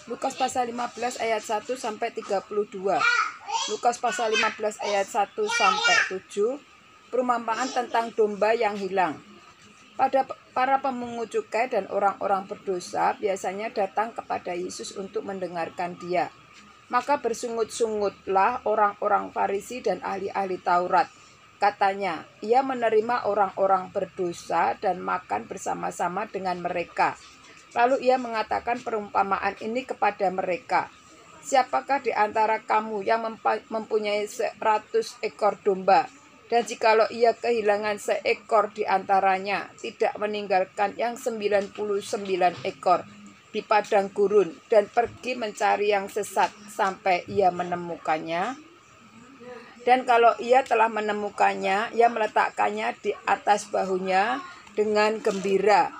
Lukas pasal 15 ayat 1 sampai 32. Lukas pasal 15 ayat 1 sampai 7. Perumpamaan tentang domba yang hilang. Pada para pemungut cukai dan orang-orang berdosa biasanya datang kepada Yesus untuk mendengarkan Dia. Maka bersungut-sungutlah orang-orang Farisi dan ahli-ahli Taurat. Katanya, ia menerima orang-orang berdosa dan makan bersama-sama dengan mereka. Lalu ia mengatakan perumpamaan ini kepada mereka. Siapakah di antara kamu yang mempunyai 100 ekor domba? Dan jikalau ia kehilangan seekor di antaranya, tidak meninggalkan yang 99 ekor di padang gurun dan pergi mencari yang sesat sampai ia menemukannya. Dan kalau ia telah menemukannya, ia meletakkannya di atas bahunya dengan gembira.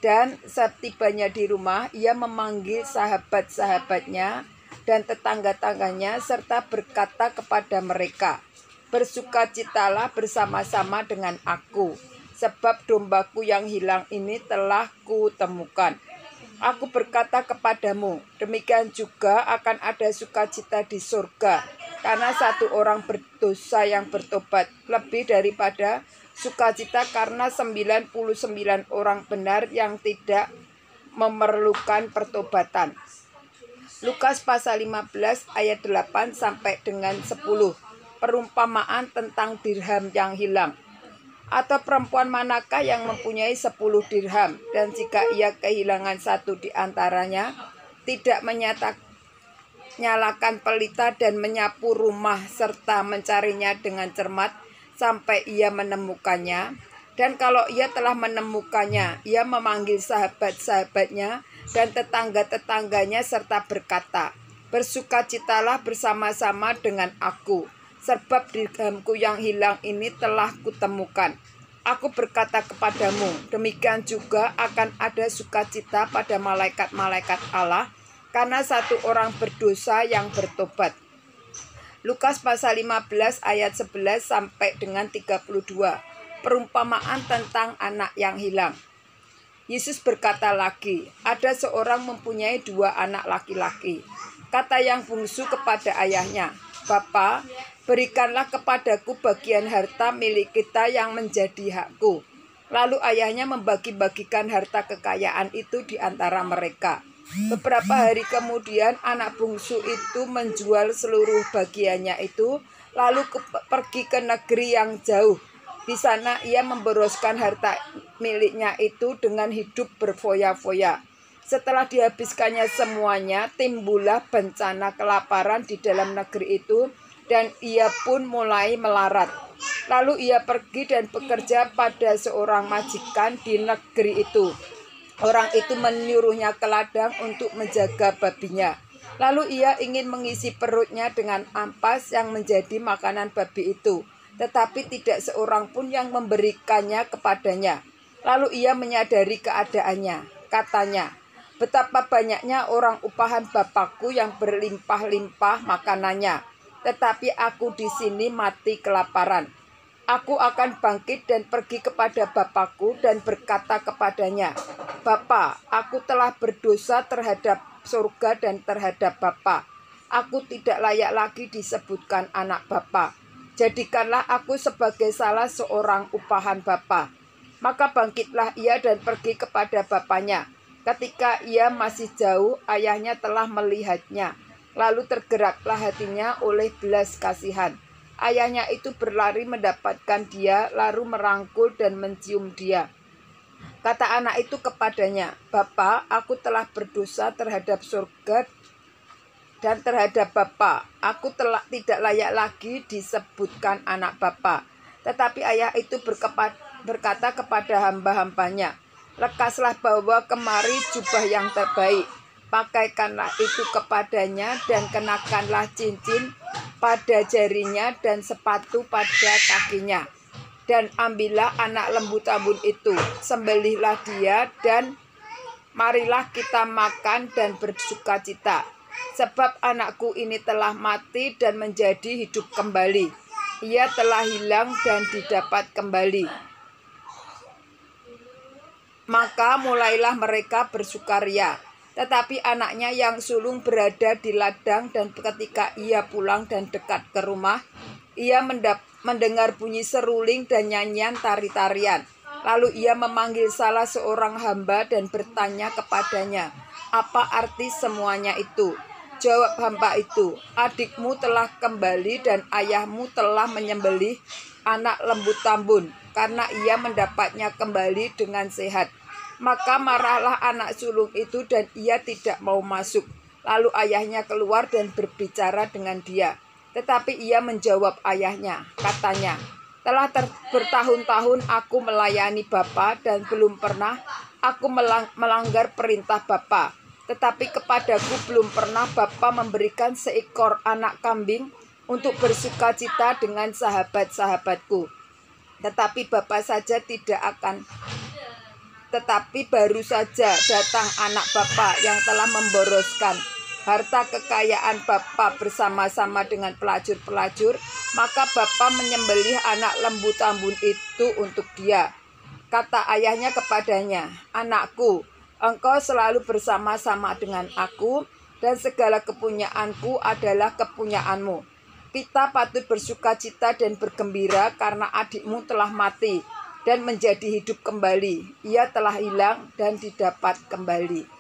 Dan setibanya di rumah, ia memanggil sahabat-sahabatnya dan tetangga-tangganya serta berkata kepada mereka, bersukacitalah bersama-sama dengan aku, sebab dombaku yang hilang ini telah kutemukan. Aku berkata kepadamu, demikian juga akan ada sukacita di surga, karena satu orang berdosa yang bertobat lebih daripada sukacita karena 99 orang benar yang tidak memerlukan pertobatan. Lukas pasal 15 ayat 8 sampai dengan 10. Perumpamaan tentang dirham yang hilang. Atau perempuan manakah yang mempunyai 10 dirham, dan jika ia kehilangan satu di antaranya, tidak nyalakan pelita dan menyapu rumah serta mencarinya dengan cermat sampai ia menemukannya. Dan kalau ia telah menemukannya, ia memanggil sahabat-sahabatnya dan tetangga-tetangganya serta berkata, bersukacitalah bersama-sama dengan aku, sebab dirhamku yang hilang ini telah kutemukan. Aku berkata kepadamu, demikian juga akan ada sukacita pada malaikat-malaikat Allah, karena satu orang berdosa yang bertobat. Lukas pasal 15 ayat 11 sampai dengan 32. Perumpamaan tentang anak yang hilang. Yesus berkata lagi, ada seorang mempunyai 2 anak laki-laki. Kata yang bungsu kepada ayahnya, Bapa, berikanlah kepadaku bagian harta milik kita yang menjadi hakku. Lalu ayahnya membagi-bagikan harta kekayaan itu di antara mereka. Beberapa hari kemudian anak bungsu itu menjual seluruh bagiannya itu, lalu pergi ke negeri yang jauh. Di sana ia memboroskan harta miliknya itu dengan hidup berfoya-foya. Setelah dihabiskannya semuanya, timbullah bencana kelaparan di dalam negeri itu, dan ia pun mulai melarat. Lalu ia pergi dan bekerja pada seorang majikan di negeri itu. Orang itu menyuruhnya ke ladang untuk menjaga babinya. Lalu ia ingin mengisi perutnya dengan ampas yang menjadi makanan babi itu, tetapi tidak seorang pun yang memberikannya kepadanya. Lalu ia menyadari keadaannya. Katanya, betapa banyaknya orang upahan Bapakku yang berlimpah-limpah makanannya, tetapi aku di sini mati kelaparan. Aku akan bangkit dan pergi kepada Bapakku dan berkata kepadanya, Bapa, aku telah berdosa terhadap surga dan terhadap Bapa. Aku tidak layak lagi disebutkan anak Bapa. Jadikanlah aku sebagai salah seorang upahan Bapa. Maka bangkitlah ia dan pergi kepada bapaknya. Ketika ia masih jauh, ayahnya telah melihatnya. Lalu tergeraklah hatinya oleh belas kasihan. Ayahnya itu berlari mendapatkan dia, lalu merangkul dan mencium dia. Kata anak itu kepadanya, Bapa, aku telah berdosa terhadap surga dan terhadap Bapa. Aku tidak layak lagi disebutkan anak Bapa. Tetapi ayah itu berkata kepada hamba-hambanya, lekaslah bawa kemari jubah yang terbaik. Pakaikanlah itu kepadanya dan kenakanlah cincin pada jarinya dan sepatu pada kakinya. Dan ambillah anak lembu tambun itu, sembelihlah dia dan marilah kita makan dan bersukacita. Sebab anakku ini telah mati dan menjadi hidup kembali. Ia telah hilang dan didapat kembali. Maka mulailah mereka bersukaria. Tetapi anaknya yang sulung berada di ladang, dan ketika ia pulang dan dekat ke rumah, ia mendengar bunyi seruling dan nyanyian tari-tarian. Lalu ia memanggil salah seorang hamba dan bertanya kepadanya, "Apa arti semuanya itu?" Jawab hamba itu, "Adikmu telah kembali dan ayahmu telah menyembelih anak lembu tambun, karena ia mendapatnya kembali dengan sehat." Maka marahlah anak sulung itu dan ia tidak mau masuk. Lalu ayahnya keluar dan berbicara dengan dia. Tetapi ia menjawab ayahnya, katanya, "Telah bertahun-tahun aku melayani Bapa dan belum pernah aku melanggar perintah Bapa. Tetapi kepadaku belum pernah Bapa memberikan seekor anak kambing untuk bersukacita dengan sahabat-sahabatku. Tetapi baru saja datang anak Bapa yang telah memboroskan harta kekayaan Bapa bersama-sama dengan pelacur-pelacur, maka Bapa menyembelih anak lembu tambun itu untuk dia." Kata ayahnya kepadanya, "Anakku, engkau selalu bersama-sama dengan aku, dan segala kepunyaanku adalah kepunyaanmu. Kita patut bersukacita dan bergembira karena adikmu telah mati dan menjadi hidup kembali. Ia telah hilang dan didapat kembali."